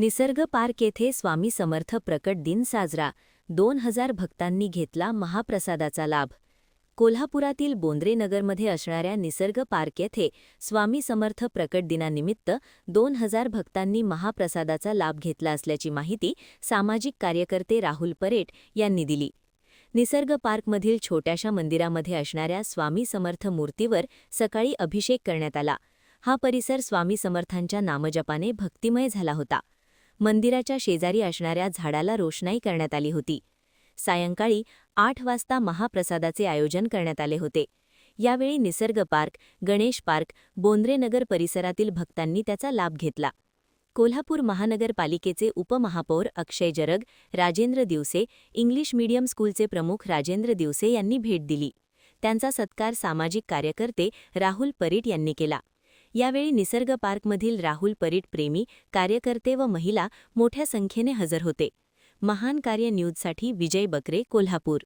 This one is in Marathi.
निसर्ग पार्क येथे स्वामी समर्थ प्रकट दिन साजरा 2000 भक्तांनी घेतला महाप्रसादाचा लाभ. कोल्हापुरातील बोंद्रे नगरमध्ये असणाऱ्या निसर्ग पार्क येथे स्वामी समर्थ प्रकट दिनानिमित्त 2000 भक्तांनी महाप्रसादाचा लाभ घेतला असल्याची माहिती सामाजिक कार्यकर्ते राहुल परेट यांनी दिली. निसर्ग पार्कमधील छोट्याशा मंदिरामध्ये असणाऱ्या स्वामी समर्थ मूर्तीवर सकाळी अभिषेक करण्यात आला. हा परिसर स्वामी समर्थांच्या नामजपाने भक्तिमय झाला होता. मंदिराच्या शेजारी असणाऱ्या झाडाला रोषणाई करण्यात आली होती. सायंकाळी 8 वाजता महाप्रसादाचे आयोजन करण्यात आले होते. यावेळी निसर्ग पार्क, गणेश पार्क, बोंद्रे नगर परिसरातील भक्तांनी त्याचा लाभ घेतला. कोल्हापूर महानगरपालिकेचे उपमहापौर अक्षय जरग, राजेंद्र दिवसे, इंग्लिश मीडियम स्कूलचे प्रमुख राजेंद्र दिवसे यांनी भेट दिली. त्यांचा सत्कार सामाजिक कार्यकर्ते राहुल परीट यांनी केला. यावेळी निसर्ग पार्कमधील राहुल परीट प्रेमी, कार्यकर्ते व महिला मोठ्या संख्येने हजर होते. महान कार्य न्यूजसाठी विजय बकरे, कोल्हापूर.